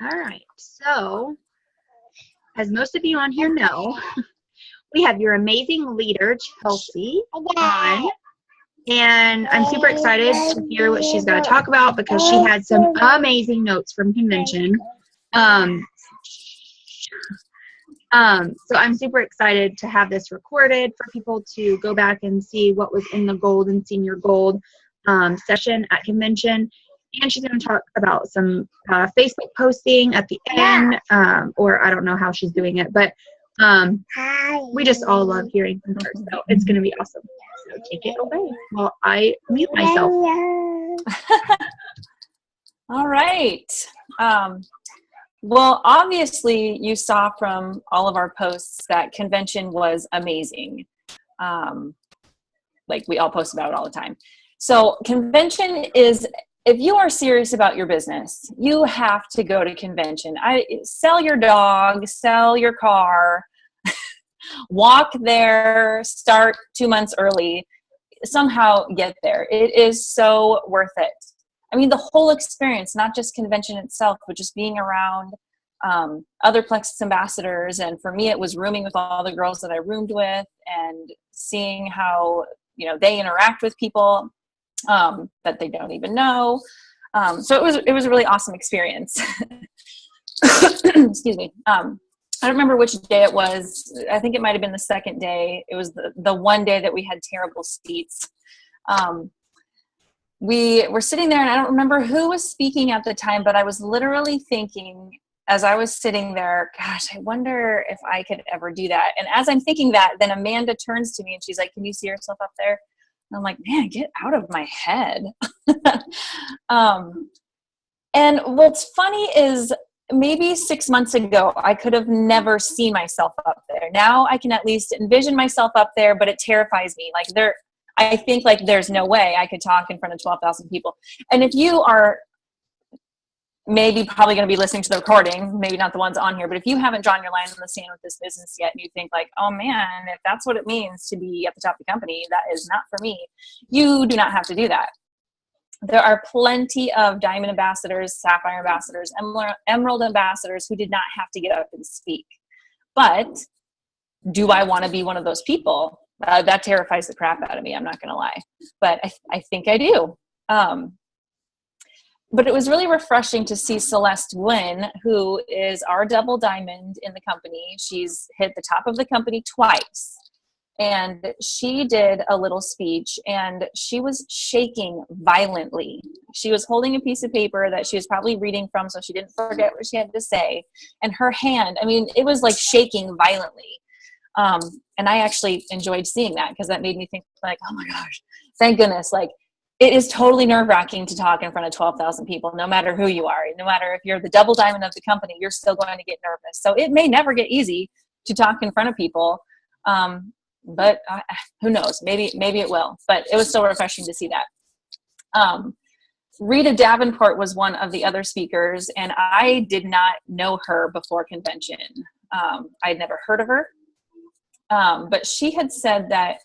All right. So, as most of you on here know, we have your amazing leader, Chelsey, on. And I'm super excited to hear what she's going to talk about because she had some amazing notes from convention. So I'm super excited to have this recorded for people to go back and see what was in the gold and senior gold session at convention. And she's going to talk about some Facebook posting at the end, or I don't know how she's doing it, but we just all love hearing from her. So it's going to be awesome. So take it away while I mute myself. All right. Well, obviously you saw from all of our posts that convention was amazing. Like we all post about it all the time. So convention is, if you are serious about your business, you have to go to convention. Sell your dog, sell your car, walk there, start 2 months early, somehow get there. It is so worth it. I mean, the whole experience, not just convention itself, but just being around other Plexus ambassadors. And for me, it was rooming with all the girls that I roomed with and seeing how, they interact with people that they don't even know. So it was a really awesome experience. Excuse me. I don't remember which day it was. I think it might have been the second day. It was the one day that we had terrible seats. We were sitting there, and I don't remember who was speaking at the time, but I was literally thinking as I was sitting there, gosh, I wonder if I could ever do that. And as I'm thinking that, then Amanda turns to me and she's like, "Can you see yourself up there?" And I'm like, man, get out of my head. And what's funny is maybe 6 months ago, I could have never seen myself up there. Now I can at least envision myself up there, but it terrifies me. I think there's no way I could talk in front of 12,000 people. And if you are probably going to be listening to the recording, maybe not the ones on here, but if you haven't drawn your line in the sand with this business yet and you think oh man, if that's what it means to be at the top of the company, that is not for me. You do not have to do that. There are plenty of diamond ambassadors, sapphire ambassadors, emerald ambassadors who did not have to get up and speak. But do I want to be one of those people? That terrifies the crap out of me. I'm not going to lie, but I think I do. But it was really refreshing to see Celeste win, who is our double diamond in the company. She's hit the top of the company twice. And she did a little speech, and she was shaking violently. She was holding a piece of paper that she was probably reading from, so she didn't forget what she had to say. And her hand, it was like shaking violently. And I actually enjoyed seeing that because that made me think oh my gosh, thank goodness. It is totally nerve-wracking to talk in front of 12,000 people, no matter who you are. No matter if you're the double diamond of the company, you're still going to get nervous. So it may never get easy to talk in front of people. But who knows? Maybe it will. But it was still refreshing to see that. Rita Davenport was one of the other speakers, and I did not know her before convention. I'd never heard of her. But she had said that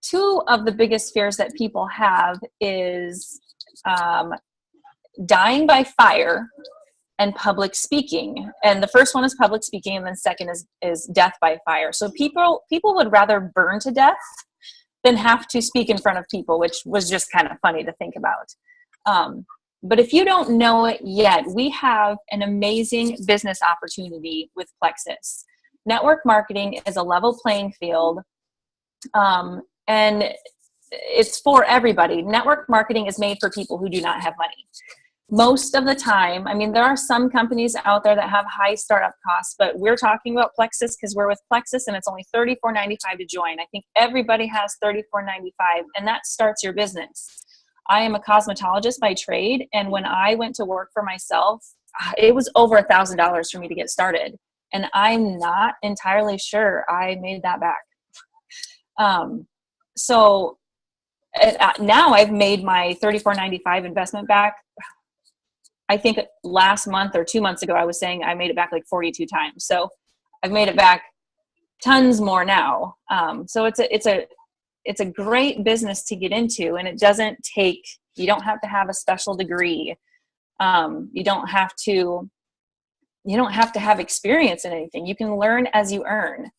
two of the biggest fears that people have is dying by fire and public speaking. And the first one is public speaking, and then second is death by fire. So people would rather burn to death than have to speak in front of people, which was just kind of funny to think about. But if you don't know it yet, we have an amazing business opportunity with Plexus. Network marketing is a level playing field, and it's for everybody. Network marketing is made for people who do not have money. Most of the time, there are some companies out there that have high startup costs, but we're talking about Plexus because we're with Plexus and it's only $34.95 to join. I think everybody has $34.95, and that starts your business. I am a cosmetologist by trade, and when I went to work for myself, it was over $1,000 for me to get started. And I'm not entirely sure I made that back. So now I've made my $34.95 investment back. I think last month or 2 months ago, I was saying I made it back 42 times. So I've made it back tons more now. So it's a great business to get into, and it doesn't take, you don't have to have a special degree. You don't have to you don't have to have experience in anything. You can learn as you earn.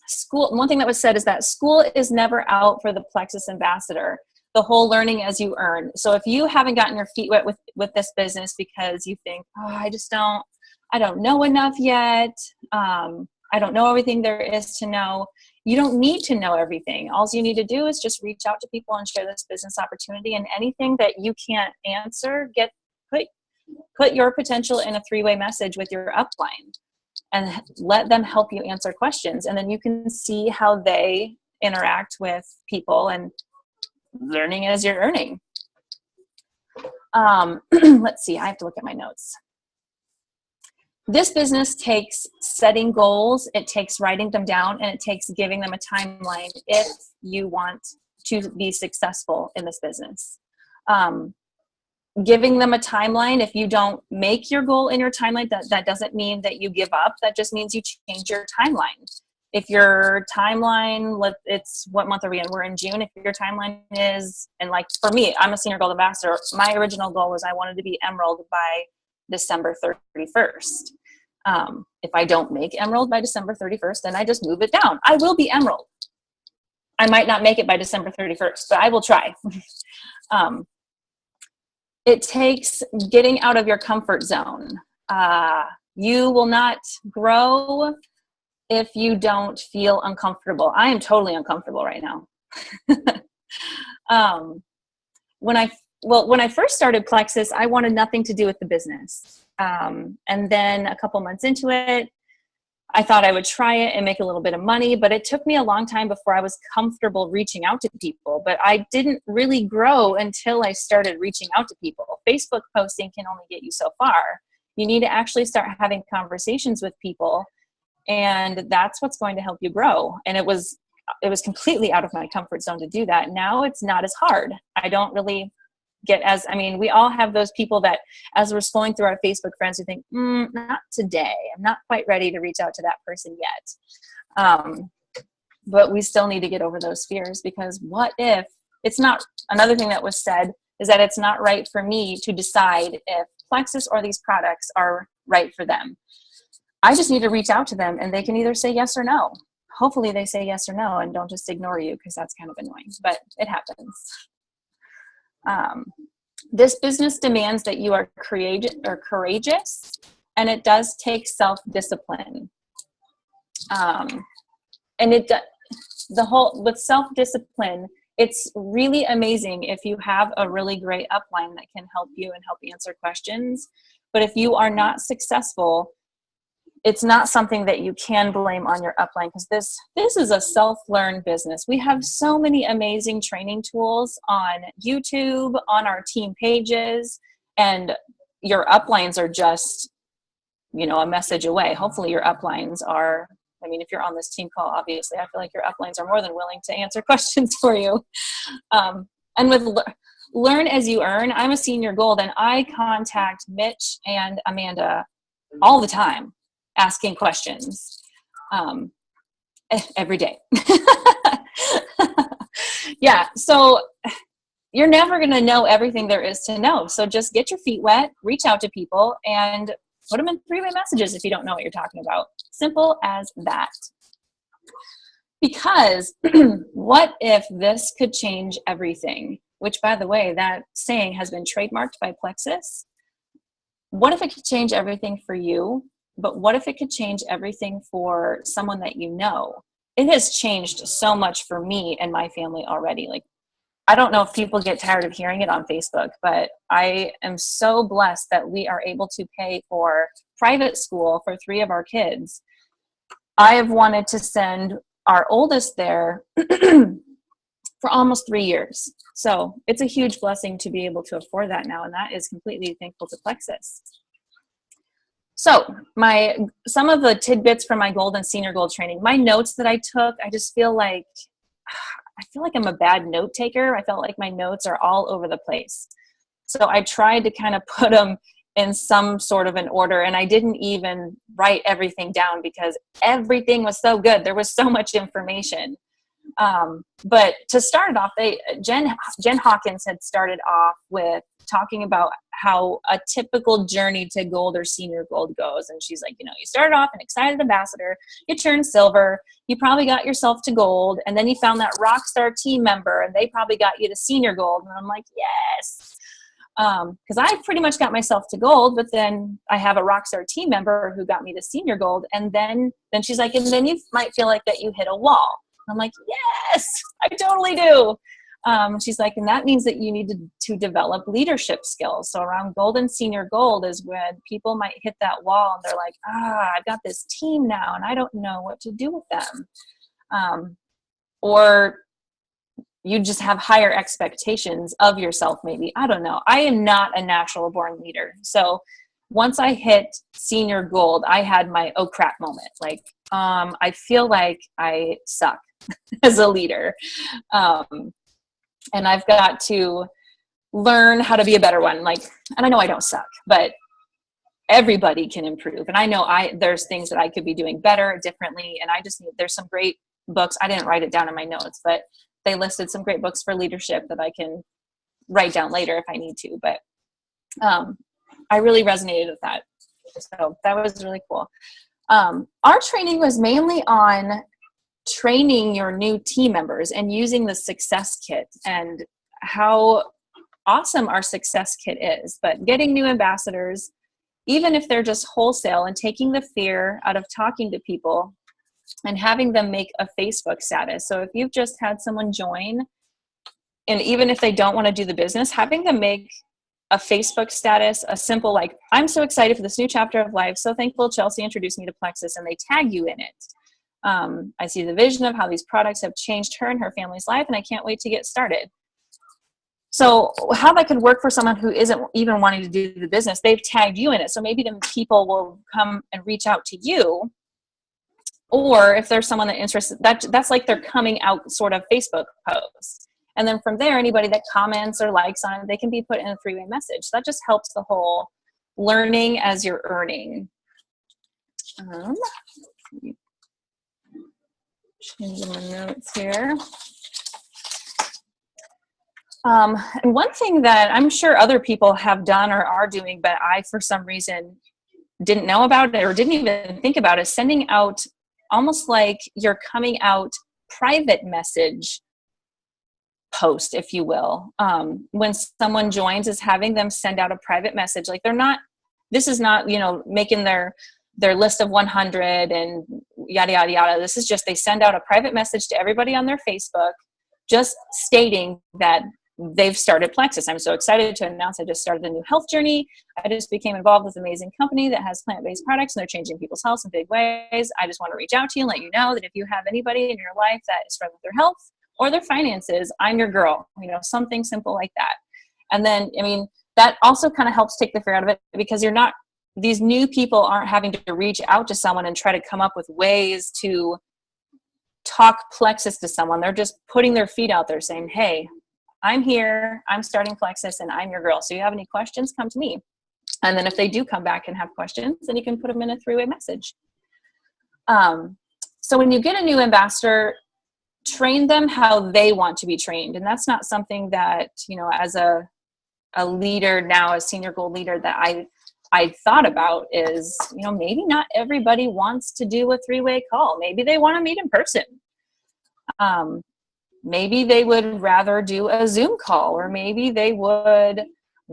School, one thing that was said is that school is never out for the Plexus ambassador. The whole learning as you earn. So if you haven't gotten your feet wet with this business because you think, oh, I don't know enough yet. I don't know everything there is to know. You don't need to know everything. All you need to do is just reach out to people and share this business opportunity, and anything that you can't answer, put your potential in a 3-way message with your upline and let them help you answer questions. And then you can see how they interact with people, and learning as you're earning. Let's see, I have to look at my notes. This business takes setting goals, it takes writing them down, and it takes giving them a timeline if you want to be successful in this business. Giving them a timeline, if you don't make your goal in your timeline, that doesn't mean that you give up. That just means you change your timeline. If your timeline, it's what month are we in? We're in June. If your timeline is, and like for me, I'm a senior gold ambassador. My original goal was I wanted to be emerald by December 31st. If I don't make emerald by December 31st, then I just move it down. I will be emerald. I might not make it by December 31st, but I will try. It takes getting out of your comfort zone. You will not grow if you don't feel uncomfortable. I am totally uncomfortable right now. When I first started Plexus, I wanted nothing to do with the business. And then a couple months into it, I thought I would try it and make a little bit of money, but it took me a long time before I was comfortable reaching out to people. But I didn't really grow until I started reaching out to people. Facebook posting can only get you so far. You need to actually start having conversations with people, and that's what's going to help you grow. And it was completely out of my comfort zone to do that. Now it's not as hard. I don't really we all have those people that as we're scrolling through our Facebook friends, we think, not today. I'm not quite ready to reach out to that person yet. But we still need to get over those fears, because what if it's not, another thing that was said is that it's not right for me to decide if Plexus or these products are right for them. I just need to reach out to them, and they can either say yes or no. Hopefully they say yes or no and don't just ignore you, because that's kind of annoying, but it happens. This business demands that you are courageous, and it does take self-discipline. With self-discipline, it's really amazing if you have a really great upline that can help you and help answer questions. But if you are not successful, it's not something that you can blame on your upline, because this is a self-learned business. We have so many amazing training tools on YouTube, on our team pages, and your uplines are just, a message away. Hopefully your uplines are, if you're on this team call, obviously, I feel like your uplines are more than willing to answer questions for you. And with Learn as you earn, I'm a senior gold, and I contact Mitch and Amanda all the time, asking questions every day. Yeah, so you're never going to know everything there is to know. So just get your feet wet, reach out to people, and put them in 3-way messages if you don't know what you're talking about. Simple as that. Because what if this could change everything? Which, by the way, that saying has been trademarked by Plexus. What if it could change everything for you? But what if it could change everything for someone that you know? It has changed so much for me and my family already. Like, I don't know if people get tired of hearing it on Facebook, but I am so blessed that we are able to pay for private school for 3 of our kids. I have wanted to send our oldest there for almost 3 years. So it's a huge blessing to be able to afford that now, and that is completely thankful to Plexus. So some of the tidbits from my gold and senior gold training, my notes that I took, I feel like I'm a bad note taker. I felt like my notes are all over the place. So I tried to kind of put them in some sort of an order, and I didn't even write everything down because everything was so good. There was so much information. But to start off, Jen Hawkins had started off with talking about how a typical journey to gold or senior gold goes. And she's like, you know, you started off an excited ambassador, you turned silver, you probably got yourself to gold, and then you found that rock star team member and they probably got you to senior gold. And I'm like, yes. Because I pretty much got myself to gold, but then I have a rock star team member who got me to senior gold. And then she's like, and then you might feel like that you hit a wall. I'm like, yes, I totally do. She's like, and that means that you need to develop leadership skills. So around gold and senior gold is when people might hit that wall and they're like, I've got this team now and I don't know what to do with them. Or you just have higher expectations of yourself, maybe. I don't know. I am not a natural born leader. So once I hit senior gold, I had my oh crap moment. Like, I feel like I suck as a leader. And I've got to learn how to be a better one. Like, and I know I don't suck, but everybody can improve. And I know there's things that I could be doing better, differently. And there's some great books. I didn't write it down in my notes, but they listed some great books for leadership that I can write down later if I need to. But I really resonated with that. So that was really cool. Our training was mainly on training your new team members and using the success kit and how awesome our success kit is. But getting new ambassadors, even if they're just wholesale, and taking the fear out of talking to people and having them make a Facebook status. So if you've just had someone join, and even if they don't want to do the business, having them make a Facebook status, a simple like, I'm so excited for this new chapter of life. So thankful Chelsey introduced me to Plexus, and they tag you in it. I see the vision of how these products have changed her and her family's life, and I can't wait to get started. So how that could work for someone who isn't even wanting to do the business, they've tagged you in it. So maybe the people will come and reach out to you. Or if there's someone that interested, that's like their coming out sort of Facebook post. And then from there, anybody that comments or likes on it, they can be put in a three-way message. That just helps the whole learning as you're earning. Changing my notes here. And one thing that I'm sure other people have done or are doing, but I, for some reason, didn't know about it or didn't even think about, is sending out almost like your coming out private message post, if you will. When someone joins, is having them send out a private message. Like this is not, making their list of 100 and yada, yada, yada. This is just, they send out a private message to everybody on their Facebook, just stating that they've started Plexus. I'm so excited to announce I just started a new health journey. I just became involved with an amazing company that has plant-based products, and they're changing people's health in big ways. I just want to reach out to you and let you know that if you have anybody in your life that is struggling with their health or their finances, I'm your girl, something simple like that. And then, that also kind of helps take the fear out of it, because these new people aren't having to reach out to someone and try to come up with ways to talk Plexus to someone. They're just putting their feet out there saying, hey, I'm here, I'm starting Plexus, and I'm your girl. So you have any questions, come to me. And then if they do come back and have questions, then you can put them in a three-way message. So when you get a new ambassador, train them how they want to be trained. And that's not something that, as a leader now, a senior gold leader, that I thought about is, maybe not everybody wants to do a three-way call. Maybe they want to meet in person. Maybe they would rather do a Zoom call, or maybe they would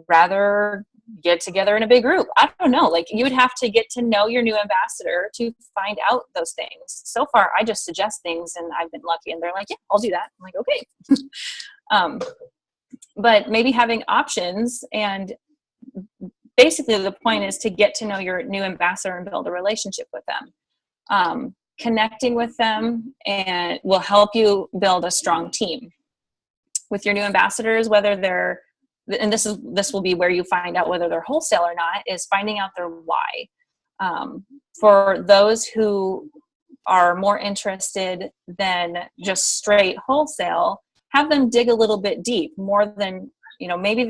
rather get together in a big group. I don't know. Like, you would have to get to know your new ambassador to find out those things. So far, I just suggest things and I've been lucky, and they're like, yeah, I'll do that. I'm like, okay. But maybe having options, and basically the point is to get to know your new ambassador and build a relationship with them. Connecting with them and will help you build a strong team with your new ambassadors, whether they're, and this will be where you find out whether they're wholesale or not, is finding out their why. For those who are more interested than just straight wholesale, have them dig a little bit deep, more than, maybe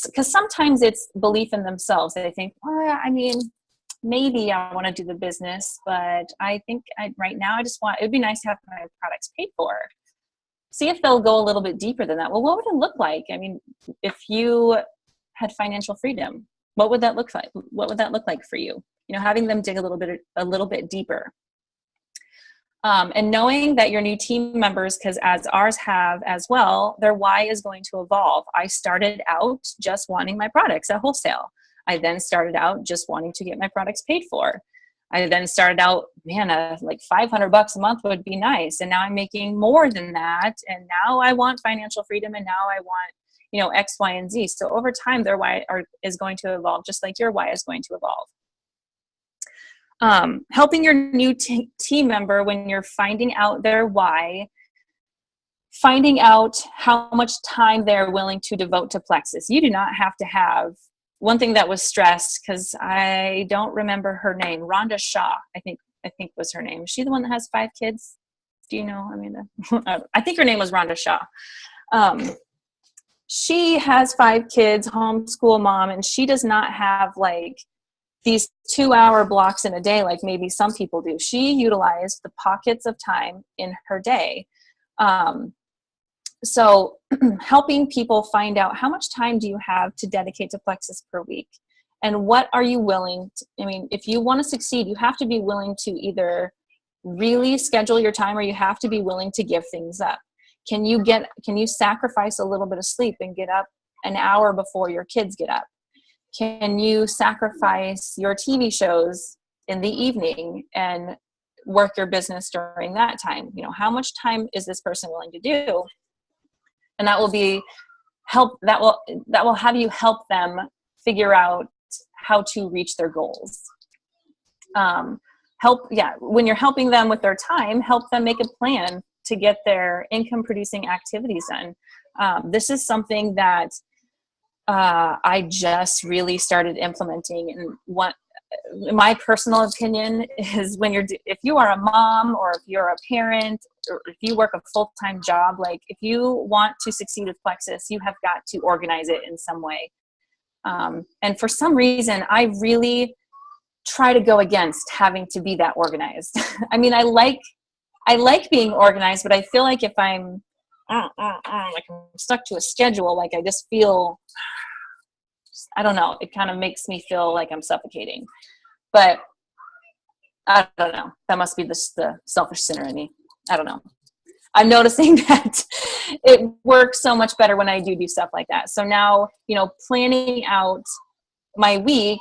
because sometimes it's belief in themselves. They think, well, maybe I want to do the business, but I think right now it would be nice to have my products paid for. See if they'll go a little bit deeper than that. Well, what would it look like? If you had financial freedom? What would that look like? What would that look like for you? Having them dig a little bit deeper. And knowing that your new team members, because as ours have as well, their why is going to evolve. I started out just wanting my products at wholesale. I then started out just wanting to get my products paid for. I then started out, like $500 a month would be nice. And now I'm making more than that. And now I want financial freedom. And now I want, X, Y, and Z. So over time, their why is going to evolve, just like your why is going to evolve. Helping your new team member when you're finding out their why, finding out how much time they're willing to devote to Plexus. You do not have to have one thing that was stressed, because I don't remember her name. Rhonda Shaw, I think was her name. Is she the one that has 5 kids? Do you know? I think her name was Rhonda Shaw. She has 5 kids, homeschool mom, and she does not have like these 2-hour blocks in a day like maybe some people do. She utilized the pockets of time in her day. So helping people find out how much time do you have to dedicate to Plexus per week, and what are you willing to, if you want to succeed, you have to be willing to either really schedule your time, or you have to be willing to give things up. Can you sacrifice a little bit of sleep and get up an hour before your kids get up? Can you sacrifice your TV shows in the evening and work your business during that time? How much time is this person willing to do? And that will have you help them figure out how to reach their goals. When you're helping them with their time, help them make a plan to get their income producing activities done. This is something that I just really started implementing. And what my personal opinion is, if you are a mom, or if you're a parent, or if you work a full-time job, like if you want to succeed with Plexus, you have got to organize it in some way. And for some reason, I really try to go against having to be that organized. I like being organized, but I feel like if I'm like I'm stuck to a schedule, like I just feel, I don't know, it kind of makes me feel like I'm suffocating. But I don't know. That must be the selfish sinner in me. I don't know. I'm noticing that it works so much better when I do stuff like that. So now, planning out my week,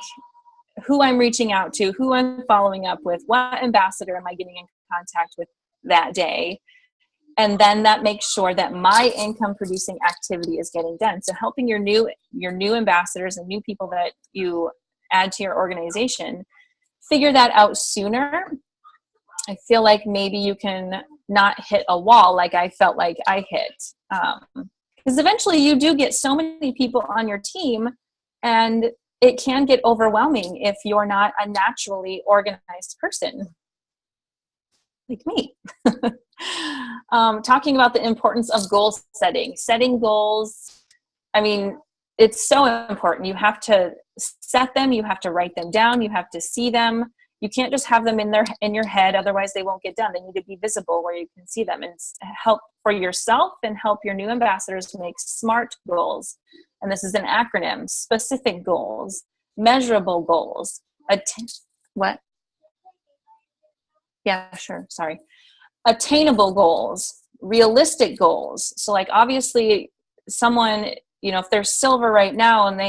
who I'm reaching out to, who I'm following up with, what ambassador am I getting in contact with that day. And then that makes sure that my income producing activity is getting done. So helping your new ambassadors and new people that you add to your organization figure that out sooner. I feel like maybe you can not hit a wall like I felt like I hit. Because eventually you do get so many people on your team, and it can get overwhelming if you're not a naturally organized person like me. Talking about the importance of goal setting goals. It's so important. You have to set them, you have to write them down, you have to see them. You can't just have them in your head, otherwise they won't get done. They need to be visible where you can see them, and help for yourself and help your new ambassadors make SMART goals. And this is an acronym: specific goals, measurable goals, what? Yeah, sure. Sorry. Attainable goals, realistic goals. So like, obviously someone, if they're silver right now and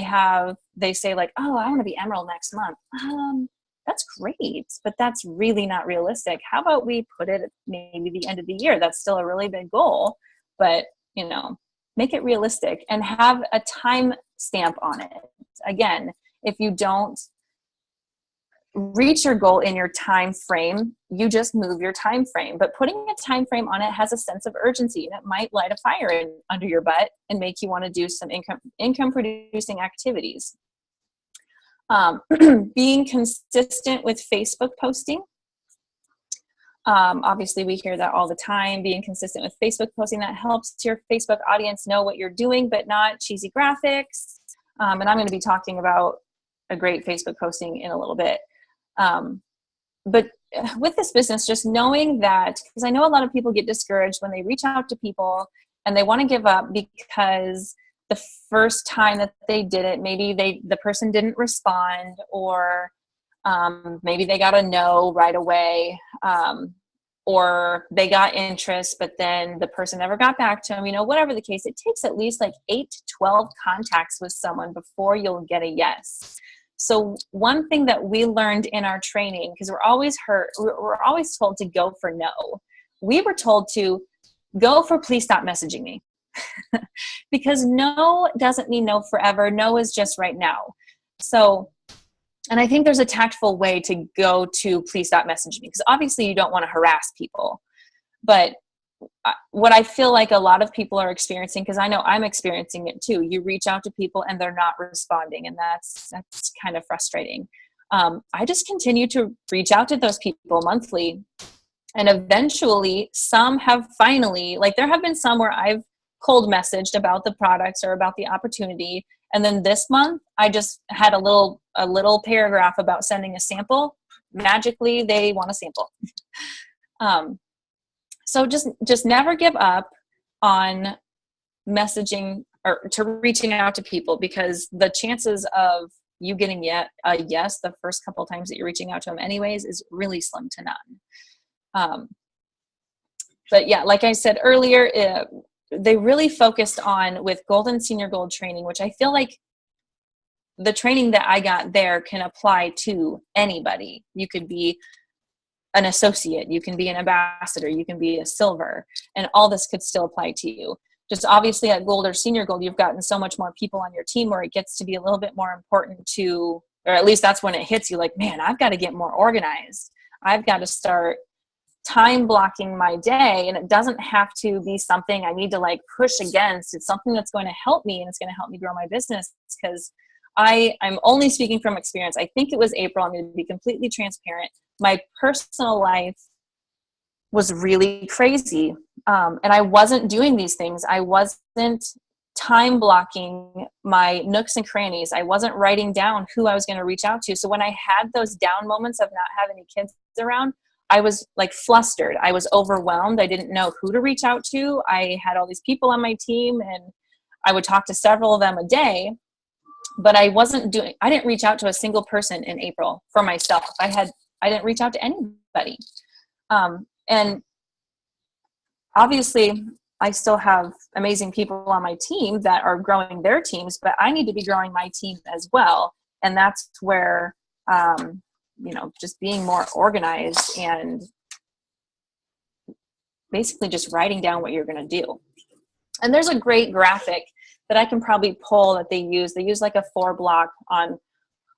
they say like, oh, I want to be emerald next month. That's great, but that's really not realistic. How about we put it at maybe the end of the year? That's still a really big goal, but make it realistic and have a time stamp on it. Again, if you don't reach your goal in your time frame, you just move your time frame. But putting a time frame on it has a sense of urgency, and it might light a fire under your butt and make you want to do some income producing activities. Being consistent with Facebook posting. Obviously we hear that all the time. Being consistent with Facebook posting, that helps your Facebook audience know what you're doing, but not cheesy graphics. And I'm going to be talking about a great Facebook posting in a little bit. But with this business, just knowing that, because I know a lot of people get discouraged when they reach out to people and they want to give up because the first time that they did it, maybe the person didn't respond, or maybe they got a no right away, or they got interest, but then the person never got back to them, whatever the case, it takes at least like 8 to 12 contacts with someone before you'll get a yes. So one thing that we learned in our training, because we're always told to go for no. We were told to go for please stop messaging me. Because no doesn't mean no forever. No is just right now. So, and I think there's a tactful way to go to please stop messaging me, because obviously you don't want to harass people. But what I feel like a lot of people are experiencing, because I know I'm experiencing it too, you reach out to people and they're not responding, and that's kind of frustrating. I just continue to reach out to those people monthly, and eventually some have finally, like there have been some where I've cold messaged about the products or about the opportunity, and then this month I just had a little paragraph about sending a sample. Magically they want a sample. So just never give up on messaging or to reaching out to people, because the chances of you getting a yes the first couple of times that you're reaching out to them anyways is really slim to none. But yeah, like I said earlier, they really focused on with Gold and Senior Gold training, which I feel like the training that I got there can apply to anybody. You could be an associate, you can be an ambassador, you can be a silver, and all this could still apply to you. Just obviously at Gold or Senior Gold, you've gotten so much more people on your team where it gets to be a little bit more important to, or at least that's when it hits you like, man, I've got to get more organized. I've got to start time blocking my day, and it doesn't have to be something I need to like push against. It's something that's going to help me, and it's going to help me grow my business, because I'm only speaking from experience. I think it was April. I'm going to be completely transparent. My personal life was really crazy. And I wasn't doing these things. I wasn't time blocking my nooks and crannies. I wasn't writing down who I was going to reach out to. So when I had those down moments of not having any kids around, I was like flustered. I was overwhelmed. I didn't know who to reach out to. I had all these people on my team, and I would talk to several of them a day. But I didn't reach out to a single person in April for myself. I didn't reach out to anybody. And obviously I still have amazing people on my team that are growing their teams, but I need to be growing my team as well. And that's where, just being more organized and basically just writing down what you're going to do. And there's a great graphic that I can probably pull that they use. They use like a 4-block on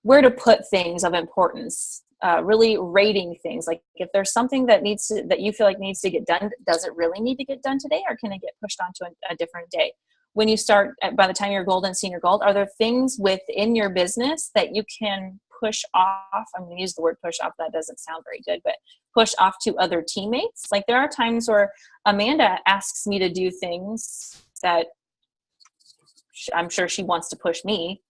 where to put things of importance, really rating things. Like if there's something that you feel like needs to get done, does it really need to get done today, or can it get pushed onto a different day? When you start, by the time you're Gold and Senior Gold, are there things within your business that you can push off? I'm going to use the word push off. That doesn't sound very good, but push off to other teammates. Like there are times where Amanda asks me to do things that I'm sure she wants to push me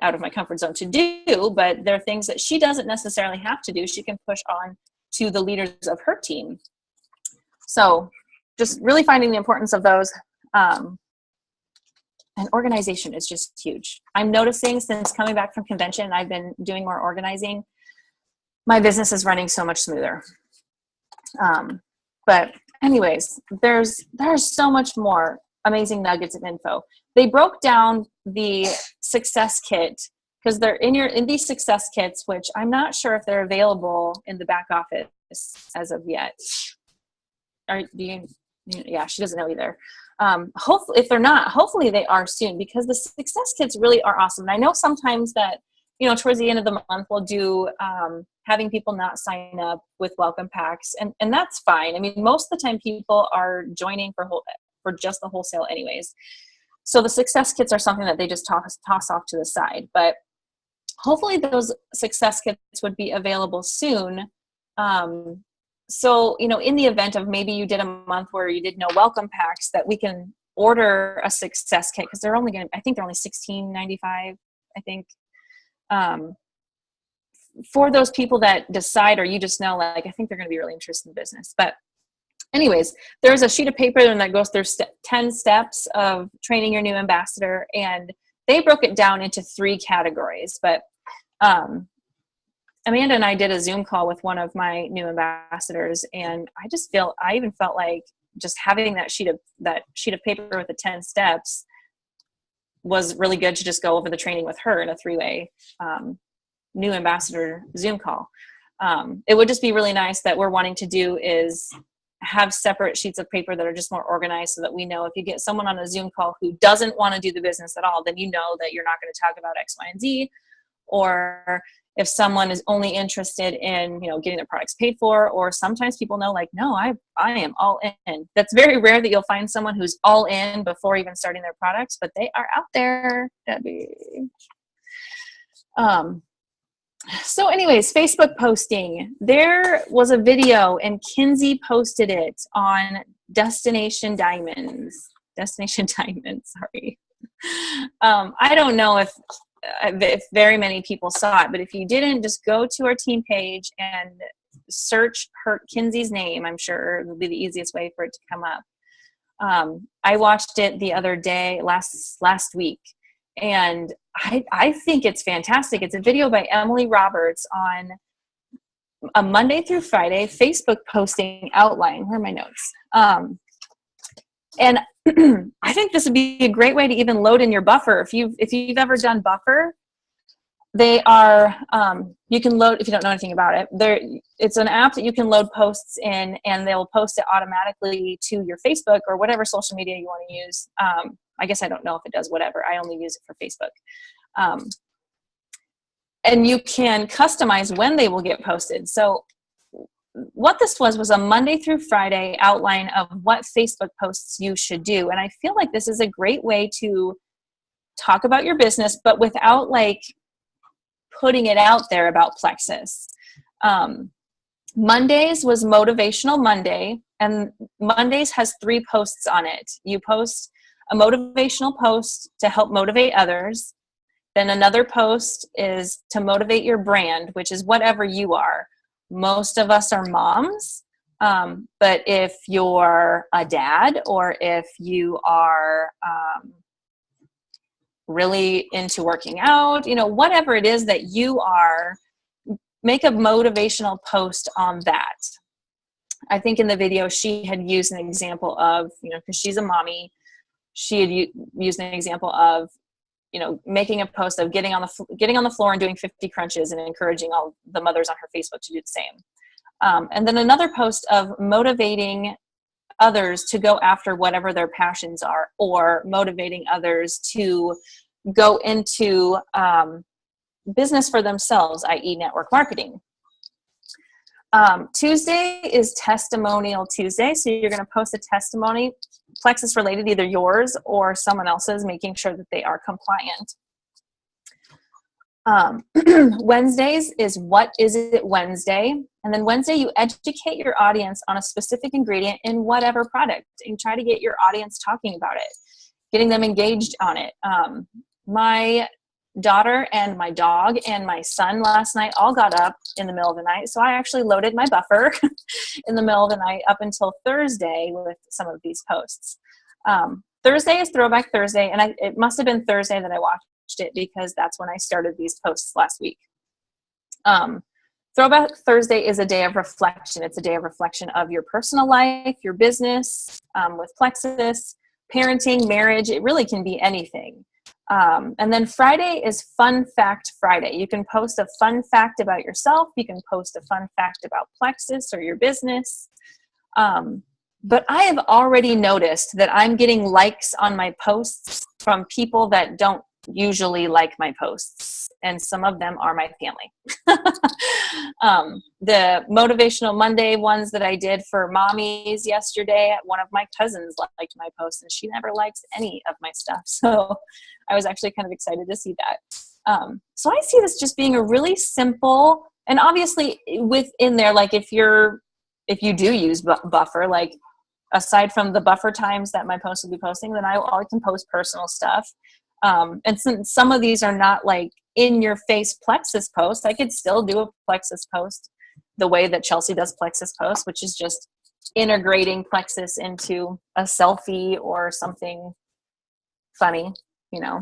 out of my comfort zone to do, but there are things that she doesn't necessarily have to do. She can push on to the leaders of her team. So just really finding the importance of those. And organization is just huge. I'm noticing since coming back from convention, I've been doing more organizing. My business is running so much smoother. But anyways, there's so much more amazing nuggets of info. They broke down the success kit, because they're in these success kits, which I'm not sure if they're available in the back office as of yet. Yeah, she doesn't know either. Hopefully, if they're not, hopefully they are soon, because the success kits really are awesome. And I know sometimes that, towards the end of the month, we'll do having people not sign up with welcome packs, and that's fine. I mean, most of the time people are joining for just the wholesale anyways. So the success kits are something that they just toss off to the side. But hopefully those success kits would be available soon. So, in the event of maybe you did a month where you did no welcome packs, that we can order a success kit, because I think they're only $16.95, I think, for those people that decide, or you just know, like, I think they're going to be really interested in business. But anyways, there's a sheet of paper and that goes through 10 steps of training your new ambassador. And they broke it down into 3 categories. But Amanda and I did a Zoom call with one of my new ambassadors, and I even felt like just having that sheet of paper with the 10 steps was really good to just go over the training with her in a 3-way new ambassador Zoom call. It would just be really nice that we're wanting to do is have separate sheets of paper that are just more organized, so that we know if you get someone on a Zoom call who doesn't want to do the business at all, then you know that you're not going to talk about X, Y, and Z. Or if someone is only interested in, getting their products paid for, or sometimes people know, like, no, I am all in. That's very rare that you'll find someone who's all in before even starting their products, but they are out there, Debbie. So anyways, Facebook posting. There was a video and Kinsey posted it on Destination Diamonds, sorry. I don't know if very many people saw it, but if you didn't, just go to our team page and search Kinsey's name. I'm sure it will be the easiest way for it to come up. I watched it the other day, last week, and I think it's fantastic. It's a video by Emily Roberts on a Monday through Friday Facebook posting outline. Where are my notes? And I think this would be a great way to even load in your buffer. If you've ever done Buffer, they are, you can load, if you don't know anything about it, it's an app that you can load posts in, and they'll post it automatically to your Facebook or whatever social media you want to use. I guess I don't know if it does whatever. I only use it for Facebook. And you can customize when they will get posted. So what this was a Monday through Friday outline of what Facebook posts you should do. And I feel like this is a great way to talk about your business, but without like putting it out there about Plexus. Mondays was Motivational Monday, and Mondays has 3 posts on it. You post a motivational post to help motivate others. Then another post is to motivate your brand, which is whatever you are. Most of us are moms, but if you're a dad, or if you are really into working out, whatever it is that you are, make a motivational post on that. I think in the video she had used an example of, because she's a mommy, she had used an example of, making a post of getting on the floor and doing 50 crunches and encouraging all the mothers on her Facebook to do the same. And then another post of motivating others to go after whatever their passions are, or motivating others to go into business for themselves, i.e. network marketing. Tuesday is Testimonial Tuesday. So you're going to post a testimony, Plexus related, either yours or someone else's, making sure that they are compliant. Wednesdays is What Is It Wednesday? And then Wednesday, you educate your audience on a specific ingredient in whatever product, and try to get your audience talking about it, getting them engaged on it. My daughter and my dog and my son last night all got up in the middle of the night. So I actually loaded my buffer in the middle of the night up until Thursday with some of these posts. Thursday is Throwback Thursday, and it must have been Thursday that I watched it, because that's when I started these posts last week. Throwback Thursday is a day of reflection. It's a day of reflection of your personal life, your business, with Plexus, parenting, marriage. It really can be anything. And then Friday is Fun Fact Friday. You can post a fun fact about yourself. You can post a fun fact about Plexus or your business. But I have already noticed that I'm getting likes on my posts from people that don't usually like my posts, and some of them are my family. The Motivational Monday ones that I did for mommies yesterday, one of my cousins liked my post, and she never likes any of my stuff. So I was actually kind of excited to see that. So I see this just being a really simple, and obviously within there, like if you do use Buffer, like aside from the buffer times that my posts will be posting, then I can post personal stuff. And since some of these are not like in your face Plexus posts, I could still do a Plexus post the way that Chelsey does Plexus posts, which is just integrating Plexus into a selfie or something funny, you know.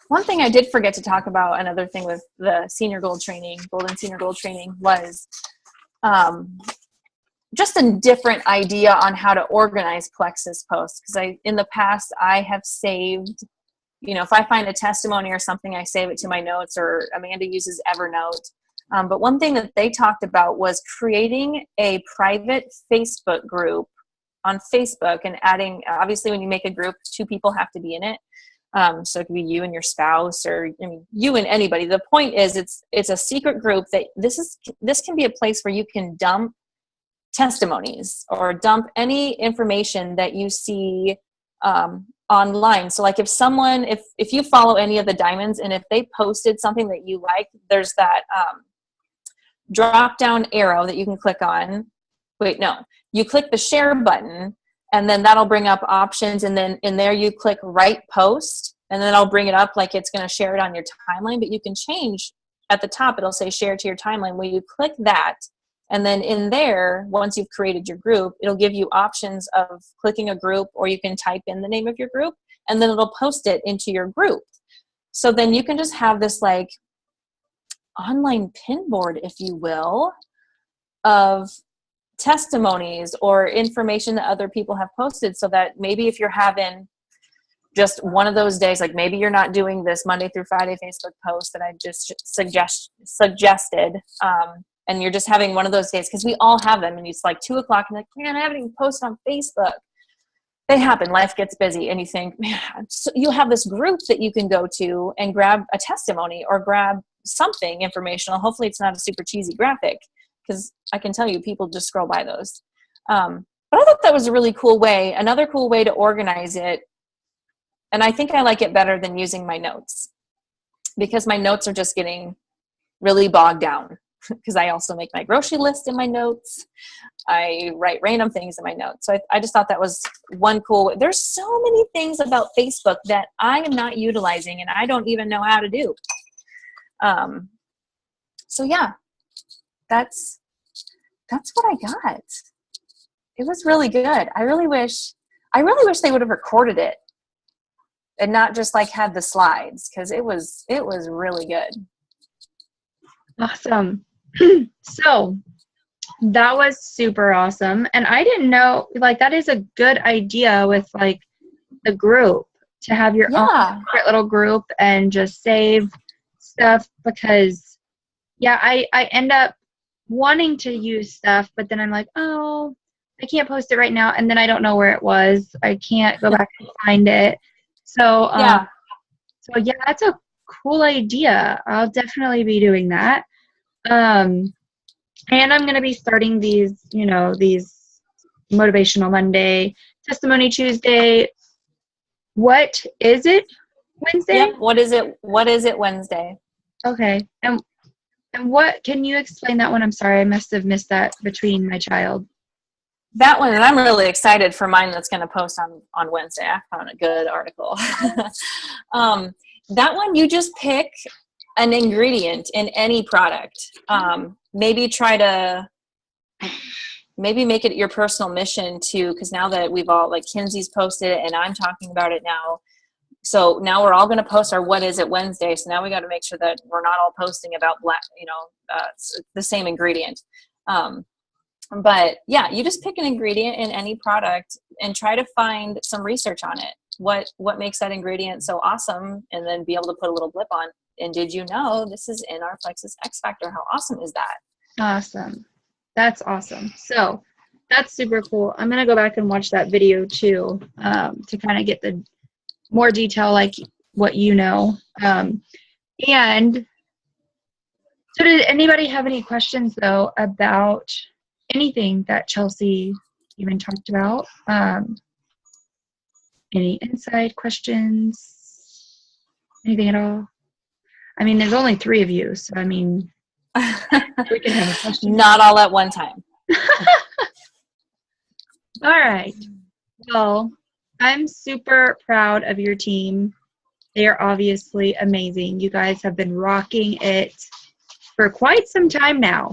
One thing I did forget to talk about, another thing with the senior gold training, golden senior gold training, was just a different idea on how to organize Plexus posts. Because in the past, I have saved, you know, if I find a testimony or something, I save it to my notes, or Amanda uses Evernote. But one thing that they talked about was creating a private Facebook group on Facebook and adding, obviously when you make a group, 2 people have to be in it. So it could be you and your spouse, or you and anybody. The point is it's a secret group that this can be a place where you can dump testimonies or dump any information that you see online. So like if you follow any of the diamonds, and if they posted something that you like, there's that drop down arrow that you can click on. You click the share button, and then that'll bring up options, and then in there you click write post, and then I'll bring it up like it's going to share it on your timeline. But you can change at the top, it'll say share to your timeline. When you click that, and then in there, once you've created your group, it'll give you options of clicking a group, or you can type in the name of your group, and then it'll post it into your group. So then you can just have this like online pin board, if you will, of testimonies or information that other people have posted, so that maybe if you're having just one of those days, like maybe you're not doing this Monday through Friday Facebook post that I just suggested, and you're just having one of those days, because we all have them, and it's like 2 o'clock and like, man, I haven't even posted on Facebook. They happen, life gets busy, and you think, man, so you'll have this group that you can go to and grab a testimony or grab something informational. Hopefully it's not a super cheesy graphic, because I can tell you people just scroll by those. But I thought that was a really cool way, another cool way to organize it. And I think I like it better than using my notes, because my notes are just getting really bogged down, because I also make my grocery list in my notes. I write random things in my notes. So I just thought that was one cool way. There's so many things about Facebook that I am not utilizing, and I don't even know how to do. So yeah, that's what I got. It was really good. I really wish they would have recorded it and not just like had the slides, because it was really good. Awesome. So that was super awesome. And I didn't know, like, that is a good idea with like the group, to have your own separate little group and just save stuff, because I end up wanting to use stuff, but then I'm like, oh, I can't post it right now, and then I don't know where it was. I can't go back and find it. So that's a cool idea. I'll definitely be doing that. And I'm going to be starting these Motivational Monday, Testimony Tuesday. What is it? Wednesday? Yep. What is it Wednesday? Okay. And what, can you explain that one? I'm sorry, I must have missed that between my child. That one, and I'm really excited for mine that's going to post on Wednesday. I found a good article. That one, you just pick an ingredient in any product. Maybe make it your personal mission to, because now that we've all, like Kinsey's posted it and I'm talking about it now. So now we're all going to post our What Is It Wednesday. So now we got to make sure that we're not all posting about the same ingredient. But yeah, you just pick an ingredient in any product and try to find some research on it. What makes that ingredient so awesome? And then be able to put a little blip on. And did you know this is in our Plexus X Factor? How awesome is that? Awesome. That's awesome. So that's super cool. I'm going to go back and watch that video too, to kind of get the more detail, like what you know. And so did anybody have any questions though about anything that Chelsey even talked about? Any inside questions? Anything at all? I mean, there's only 3 of you, so I mean, we can have a question. Not all at one time. All right. Well, I'm super proud of your team. They are obviously amazing. You guys have been rocking it for quite some time now.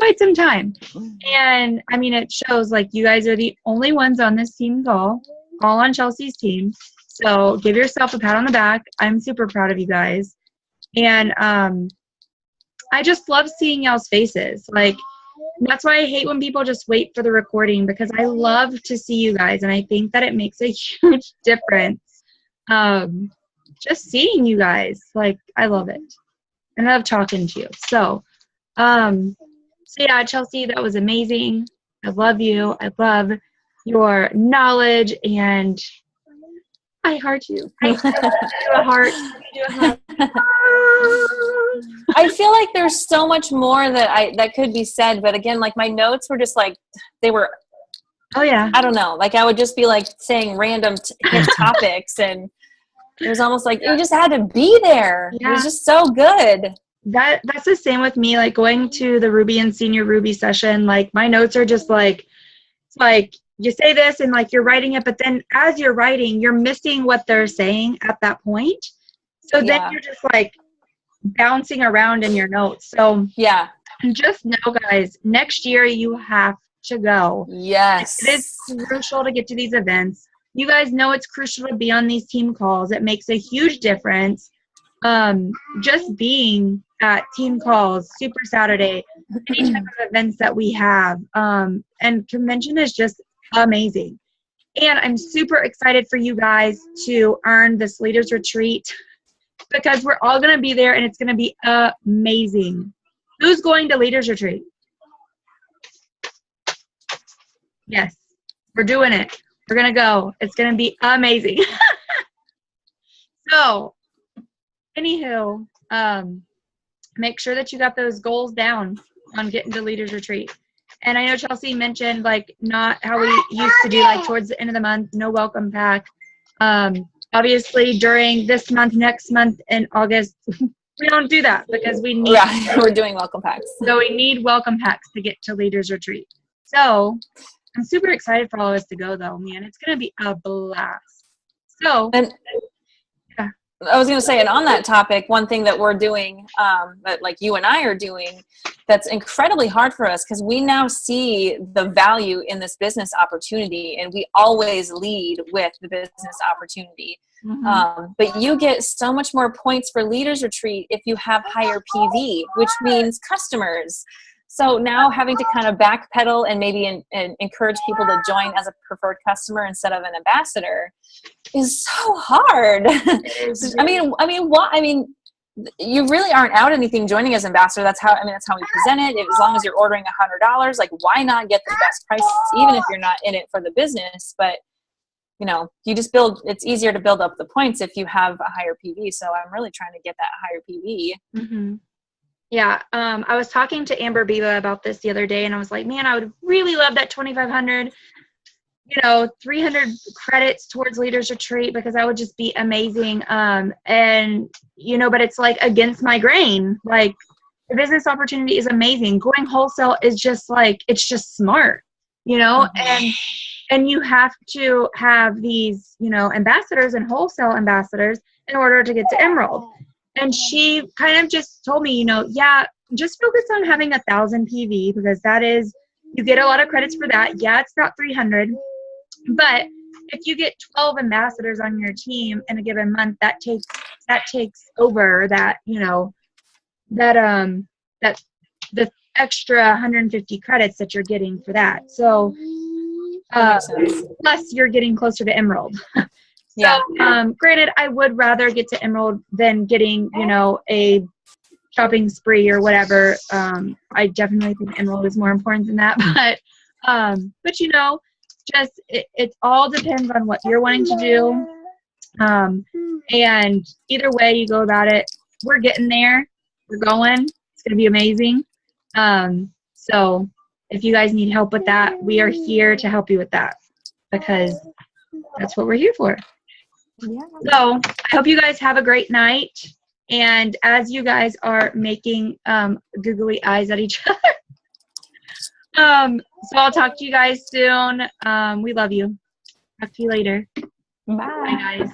quite some time. And I mean, it shows like you guys are the only ones on this team call, all on Chelsey's team. So give yourself a pat on the back. I'm super proud of you guys. And I just love seeing y'all's faces. Like, that's why I hate when people just wait for the recording, because I love to see you guys. And I think that it makes a huge difference. Just seeing you guys, like, I love it. And I love talking to you. So yeah, Chelsey, that was amazing. I love you. I love your knowledge, and I heart you. I do a heart. I feel like there's so much more that could be said, but again, like my notes were just like, they were, oh yeah, I don't know, like I would just be like saying random hit topics, and it was almost like you just had to be there. Yeah. It was just so good. That's the same with me, like going to the Ruby and Senior Ruby session. Like my notes are just like, it's like you say this and like you're writing it, but then as you're writing, you're missing what they're saying at that point. So then you're just like bouncing around in your notes. So yeah, just know, guys, next year you have to go. Yes. It is crucial to get to these events. You guys know it's crucial to be on these team calls. It makes a huge difference. Just being at team calls, Super Saturday, any type of events that we have. And convention is just amazing. And I'm super excited for you guys to earn this Leaders Retreat, because we're all going to be there and it's going to be amazing. Who's going to Leaders Retreat? Yes, we're doing it. We're going to go. It's going to be amazing. So, anywho, make sure that you got those goals down on getting to Leaders Retreat. And I know Chelsey mentioned, like, not how we used to do, like, towards the end of the month, no welcome pack. Obviously, during this month, next month, and August, we don't do that because we need. Yeah, we're doing welcome packs. So we need welcome packs to get to Leaders Retreat. So I'm super excited for all of us to go, though, man. It's going to be a blast. So. And I was going to say, and on that topic, one thing that we're doing, that like you and I are doing, that's incredibly hard for us, because we now see the value in this business opportunity, and we always lead with the business opportunity. Mm-hmm. But you get so much more points for Leaders Retreat if you have higher PV, which means customers. So now having to kind of backpedal and maybe and encourage people to join as a preferred customer instead of an ambassador is so hard. I mean, you really aren't out anything joining as ambassador. That's how we present it. As long as you're ordering $100, like, why not get the best prices, even if you're not in it for the business? But you know, you just it's easier to build up the points if you have a higher PV. So I'm really trying to get that higher PV. Mm-hmm. Yeah, I was talking to Amber Biba about this the other day, and I was like, man, I would really love that 2,500, 300 credits towards Leaders Retreat, because that would just be amazing. And, but it's like against my grain. Like, the business opportunity is amazing. Going wholesale is just like, it's just smart, mm-hmm. and you have to have these, ambassadors and wholesale ambassadors in order to get to Emerald. And she kind of just told me, just focus on having 1,000 PV, because that is, you get a lot of credits for that. Yeah, it's not 300, but if you get 12 ambassadors on your team in a given month, that takes over that, that the extra 150 credits that you're getting for that. So, plus you're getting closer to Emerald. So, granted, I would rather get to Emerald than getting, a shopping spree or whatever. I definitely think Emerald is more important than that. But it all depends on what you're wanting to do. And either way you go about it, we're getting there. We're going. It's going to be amazing. So if you guys need help with that, we are here to help you with that, because that's what we're here for. Yeah. So I hope you guys have a great night. And as you guys are making googly eyes at each other, so I'll talk to you guys soon. We love you. Talk to you later. Bye. Bye, guys.